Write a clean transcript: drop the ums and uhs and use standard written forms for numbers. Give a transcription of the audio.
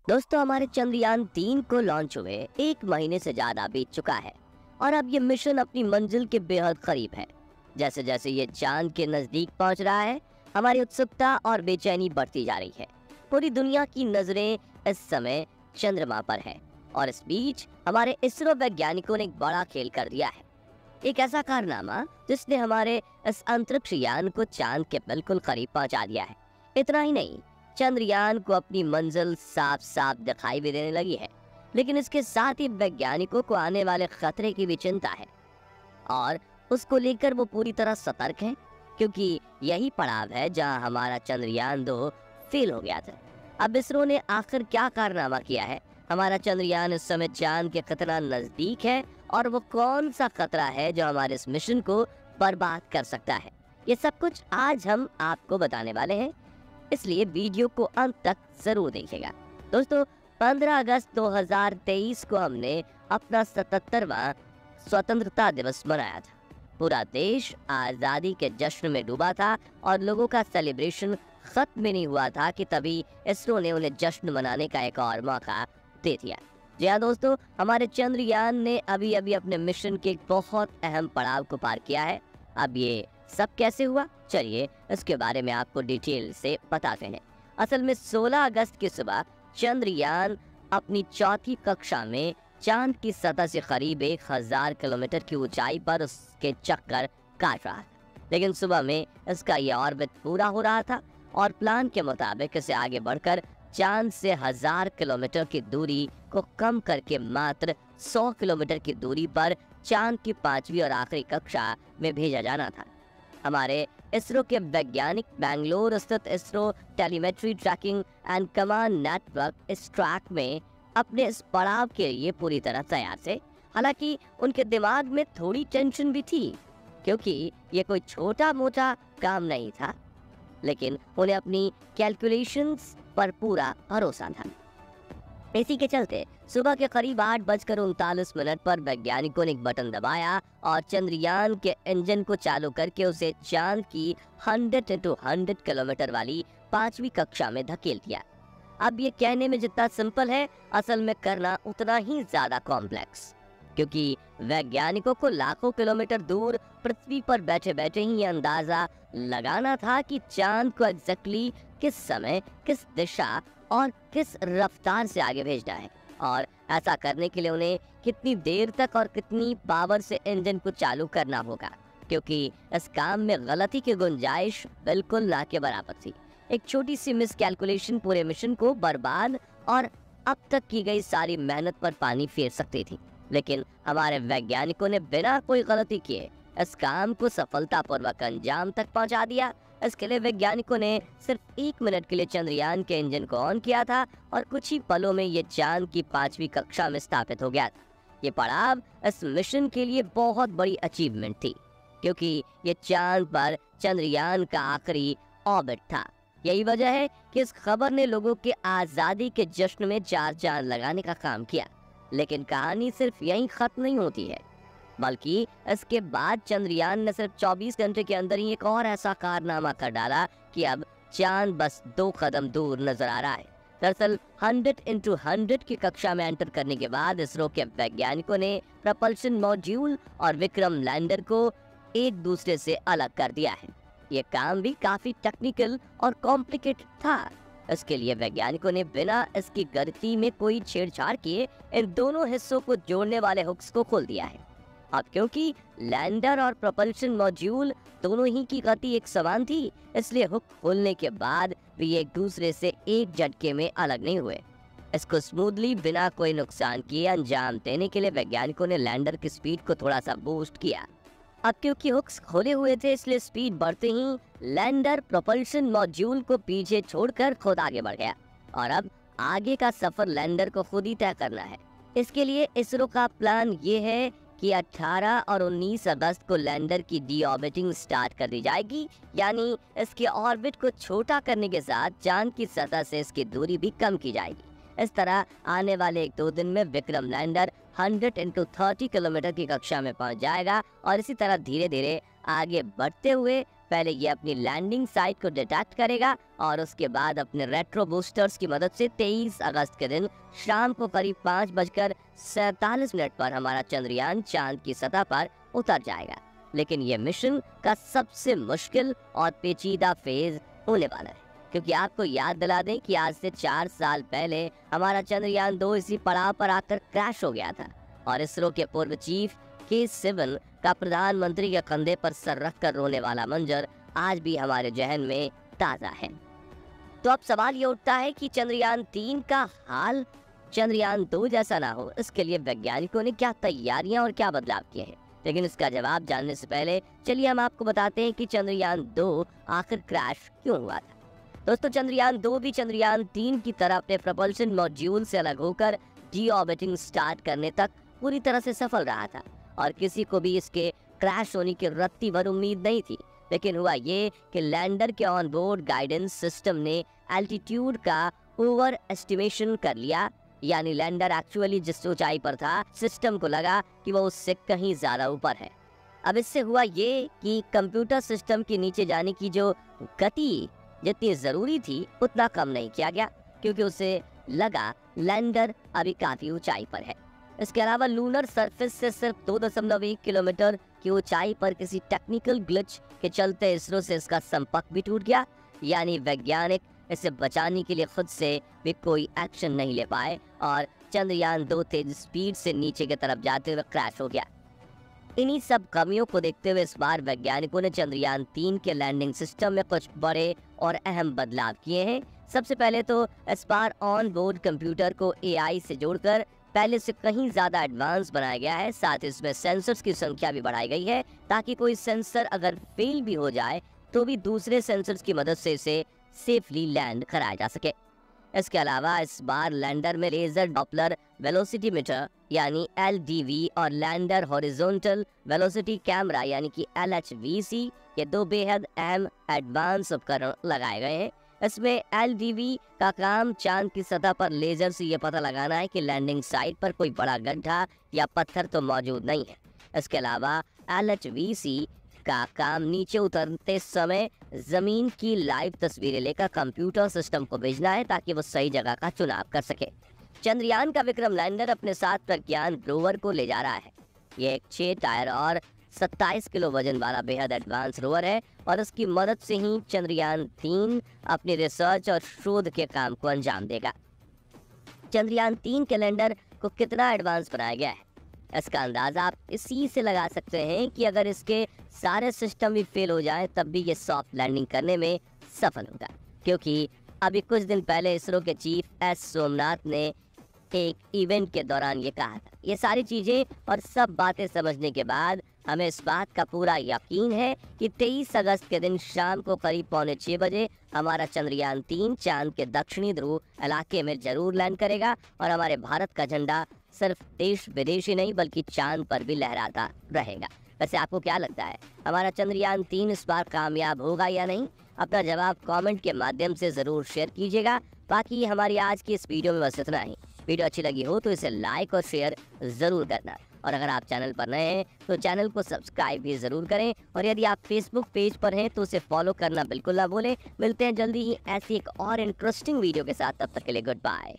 दोस्तों, हमारे चंद्रयान 3 को लॉन्च हुए 1 महीने से ज्यादा बीत चुका है और अब ये मिशन अपनी मंजिल के बेहद करीब है। जैसे जैसे ये चांद के नजदीक पहुंच रहा है, हमारी उत्सुकता और बेचैनी बढ़ती जा रही है। पूरी दुनिया की नजरें इस समय चंद्रमा पर है और इस बीच हमारे इसरो वैज्ञानिकों ने एक बड़ा खेल कर दिया है। एक ऐसा कारनामा जिसने हमारे इस अंतरिक्ष यान को चांद के बिल्कुल करीब पहुंचा दिया है। इतना ही नहीं, चंद्रयान को अपनी मंजिल साफ साफ दिखाई भी देने लगी है, लेकिन इसके साथ ही वैज्ञानिकों को आने वाले खतरे की भी चिंता है और उसको लेकर वो पूरी तरह सतर्क हैं, क्योंकि यही पड़ाव है जहां हमारा चंद्रयान 2 फेल हो गया था। अब इसरो ने आखिर क्या कारनामा किया है? हमारा चंद्रयान इस समय चांद के कितना नजदीक है और वो कौन सा खतरा है जो हमारे इस मिशन को बर्बाद कर सकता है? ये सब कुछ आज हम आपको बताने वाले हैं, इसलिए वीडियो को अंत तक जरूर देखिएगा। दोस्तों, 15 अगस्त 2023 को हमने अपना 77वां स्वतंत्रता दिवस मनाया था। पूरा देश आजादी के जश्न में डूबा था और लोगों का सेलिब्रेशन खत्म भी नहीं हुआ था कि तभी इसरो ने उन्हें जश्न मनाने का एक और मौका दे दिया। जी हाँ दोस्तों, हमारे चंद्रयान ने अभी अभी अपने मिशन के एक बहुत अहम पड़ाव को पार किया है। अब ये सब कैसे हुआ, चलिए इसके बारे में आपको डिटेल से बताते हैं। असल में 16 अगस्त की सुबह चंद्रयान अपनी चौथी कक्षा में चांद की सतह से करीब 1000 किलोमीटर की ऊंचाई पर उसके चक्कर काट रहा था। लेकिन सुबह में इसका यह ऑर्बिट पूरा हो रहा था और प्लान के मुताबिक इसे आगे बढ़कर चांद से 1000 किलोमीटर की दूरी को कम करके मात्र 100 किलोमीटर की दूरी पर चांद की 5वीं और आखिरी कक्षा में भेजा जाना था। हमारे इसरो के वैज्ञानिक बेंगलोर स्थित ISRO telemetry tracking and command network इस ट्रैक में अपने इस पड़ाव के लिए पूरी तरह तैयार थे। हालांकि उनके दिमाग में थोड़ी टेंशन भी थी, क्योंकि ये कोई छोटा मोटा काम नहीं था, लेकिन उन्हें अपनी कैलकुलेशंस पर पूरा भरोसा था। इसी के चलते सुबह के करीब 8:39 पर वैज्ञानिकों ने एक बटन दबाया और चंद्रयान के इंजन को चालू करके उसे चांद की 100 into 100 किलोमीटर वाली 5वीं कक्षा में धकेल दिया। अब ये कहने में जितना सिंपल है, असल में करना उतना ही ज्यादा कॉम्प्लेक्स, क्योंकि वैज्ञानिकों को लाखों किलोमीटर दूर पृथ्वी पर बैठे बैठे ही अंदाजा लगाना था कि चांद को एग्जैक्टली किस समय, किस दिशा और किस रफ्तार से आगे भेजना है, और ऐसा करने के लिए उन्हें कितनी देर तक और कितनी पावर से इंजन को चालू करना होगा, क्योंकि इस काम में गलती की गुंजाइश बिल्कुल ना के बराबर थी। एक छोटी सी मिस कैलकुलेशन पूरे मिशन को बर्बाद और अब तक की गई सारी मेहनत पर पानी फेर सकती थी। लेकिन हमारे वैज्ञानिकों ने बिना कोई गलती किए इस काम को सफलतापूर्वक अंजाम तक पहुंचा दिया। इसके लिए वैज्ञानिकों ने सिर्फ 1 मिनट के लिए चंद्रयान के इंजन को ऑन किया था और कुछ ही पलों में ये चांद की 5वीं कक्षा में स्थापित हो गया था। ये पड़ाव इस मिशन के लिए बहुत बड़ी अचीवमेंट थी, क्योंकि ये चांद पर चंद्रयान का आखिरी ऑर्बिट था। यही वजह है कि इस खबर ने लोगों के आजादी के जश्न में 4 चांद लगाने का काम किया। लेकिन कहानी सिर्फ यहीं खत्म नहीं होती है, बल्कि इसके बाद चंद्रयान ने सिर्फ 24 घंटे के अंदर ही एक और ऐसा कारनामा कर डाला कि अब चांद बस 2 कदम दूर नजर आ रहा है। दरअसल 100 into 100 की कक्षा में एंटर करने के बाद इसरो के वैज्ञानिकों ने प्रपल्शन मॉड्यूल और विक्रम लैंडर को एक दूसरे से अलग कर दिया है। ये काम भी काफी टेक्निकल और कॉम्प्लिकेटेड था। इसके लिए वैज्ञानिकों ने बिना इसकी गति में कोई छेड़छाड़ किए इन दोनों हिस्सों को जोड़ने वाले हुक्स को खोल दिया है। अब क्योंकि लैंडर और प्रोपल्शन मॉड्यूल दोनों ही की गति एक समान थी, इसलिए हुक खोलने के बाद भी एक दूसरे से एक झटके में अलग नहीं हुए। इसको स्मूथली बिना कोई नुकसान किए अंजाम देने के लिए वैज्ञानिकों ने लैंडर की स्पीड को थोड़ा सा बूस्ट किया। अब क्योंकि हुक्स खोले हुए थे, इसलिए स्पीड बढ़ते ही लैंडर प्रोपल्शन मॉड्यूल को पीछे छोड़कर खुद आगे बढ़ गया और अब आगे का सफर लैंडर को खुद ही तय करना है। इसके लिए इसरो का प्लान ये है कि 18 और 19 अगस्त को लैंडर की डीऑर्बिटिंग स्टार्ट कर दी जाएगी, यानी इसके ऑर्बिट को छोटा करने के साथ चांद की सतह से इसकी दूरी भी कम की जाएगी। इस तरह आने वाले 1-2 दिन में विक्रम लैंडर 100 × 30 किलोमीटर की कक्षा में पहुंच जाएगा और इसी तरह धीरे धीरे आगे बढ़ते हुए पहले ये अपनी लैंडिंग साइट को डिटेक्ट करेगा और उसके बाद अपने रेट्रो बूस्टर्स की मदद से 23 अगस्त के दिन शाम को करीब 5:47 पर हमारा चंद्रयान चांद की सतह पर उतर जाएगा। लेकिन ये मिशन का सबसे मुश्किल और पेचीदा फेज होने वाला है, क्योंकि आपको याद दिला दें कि आज से 4 साल पहले हमारा चंद्रयान 2 इसी पड़ाव पर आकर क्रैश हो गया था और इसरो के पूर्व चीफ के सिवन का प्रधानमंत्री के कंधे पर सर रखकर रोने वाला मंजर आज भी हमारे जहन में ताजा है। तो अब सवाल ये उठता है कि चंद्रयान 3 का हाल चंद्रयान 2 जैसा ना हो, इसके लिए वैज्ञानिकों ने क्या तैयारियां और क्या बदलाव किए हैं। लेकिन इसका जवाब जानने से पहले चलिए हम आपको बताते हैं कि चंद्रयान 2 आखिर क्रैश क्यों हुआ था। दोस्तों, चंद्रयान 2 भी चंद्रयान 3 की तरह अपने प्रपल्शन मॉड्यूल से अलग होकर डीऑर्बिटिंग स्टार्ट करने तक पूरी तरह से सफल रहा था और किसी को भी इसके क्रैश होने की रत्ती भर उम्मीद नहीं थी। लेकिन हुआ ये कि लैंडर के ऑन बोर्ड गाइडेंस सिस्टम ने एल्टीट्यूड का ओवर एस्टिमेशन कर लिया, यानी लैंडर एक्चुअली जिस ऊंचाई पर था सिस्टम को लगा कि वो उससे कहीं ज्यादा ऊपर है। अब इससे हुआ ये कि कंप्यूटर सिस्टम के नीचे जाने की जो गति जितनी जरूरी थी उतना कम नहीं किया गया, क्योंकि उसे लगा लैंडर अभी काफी ऊंचाई पर है। इसके अलावा लूनर सरफेस से सिर्फ 2.1 किलोमीटर की ऊंचाई पर किसी टेक्निकल ग्लिच के चलते इसरो से इसका संपर्क भी टूट गया, यानी वैज्ञानिक इसे बचाने के लिए खुद से भी कोई एक्शन नहीं ले पाए और चंद्रयान 2 तेज स्पीड से नीचे की तरफ जाते हुए क्रैश हो गया। इन्हीं सब कमियों को देखते हुए इस बार वैज्ञानिकों ने चंद्रयान 3 के लैंडिंग सिस्टम में कुछ बड़े और अहम बदलाव किए हैं। सबसे पहले तो इस बार ऑन बोर्ड कंप्यूटर को एआई से जोड़कर पहले से कहीं ज्यादा एडवांस बनाया गया है। साथ ही इसमें सेंसर्स की संख्या भी बढ़ाई गई है ताकि कोई सेंसर अगर फेल भी हो जाए तो भी दूसरे सेंसर्स की मदद से इसे सेफली लैंड कराया जा सके। इसके अलावा इस बार लैंडर में लेजर डॉपलर वेलोसिटी मीटर यानी LDV और लैंडर हॉरिजॉन्टल वेलोसिटी कैमरा यानी कि LHVC ये 2 बेहद अहम एडवांस उपकरण लगाए गए हैं। इसमें LDV का काम चांद की सतह पर लेजर से यह पता लगाना है कि लैंडिंग साइट पर कोई बड़ा गड्ढा या पत्थर तो मौजूद नहीं है। इसके अलावा LHVC का काम नीचे उतरते समय जमीन की लाइव तस्वीरें लेकर कंप्यूटर सिस्टम को भेजना है ताकि वो सही जगह का चुनाव कर सके। चंद्रयान का विक्रम लैंडर अपने साथ प्रज्ञान रोवर को ले जा रहा है। ये एक 6 टायर और 27 किलो वजन वाला बेहद एडवांस रोवर है और इसकी मदद से ही चंद्रयान 3 अपनी रिसर्च और शोध के काम को अंजाम देगा। चंद्रयान 3 के लैंडर को कितना एडवांस बनाया गया है, इसका अंदाजा आप इसी से लगा सकते हैं कि अगर इसके सारे सिस्टम भी फेल हो जाए तब भी ये सॉफ्ट लैंडिंग करने में सफल होगा, क्योंकि अभी कुछ दिन पहले इसरो के चीफ एस सोमनाथ ने एक इवेंट के दौरान ये कहा था। ये सारी चीजें और सब बातें समझने के बाद हमें इस बात का पूरा यकीन है कि 23 अगस्त के दिन शाम को करीब 5:45 बजे हमारा चंद्रयान 3 चांद के दक्षिणी ध्रुव इलाके में जरूर लैंड करेगा और हमारे भारत का झंडा सिर्फ देश विदेश ही नहीं बल्कि चांद पर भी लहराता रहेगा। वैसे आपको क्या लगता है, हमारा चंद्रयान 3 इस बार कामयाब होगा या नहीं? अपना जवाब कमेंट के माध्यम से जरूर शेयर कीजिएगा। बाकी हमारी आज की इस वीडियो में बस इतना ही। वीडियो अच्छी लगी हो तो इसे लाइक और शेयर जरूर करना और अगर आप चैनल पर नए हैं तो चैनल को सब्सक्राइब भी जरूर करें और यदि आप फेसबुक पेज पर हैं तो उसे फॉलो करना बिल्कुल ना भूलें। मिलते हैं जल्दी ही ऐसी एक और इंटरेस्टिंग वीडियो के साथ, तब तक के लिए गुड बाय।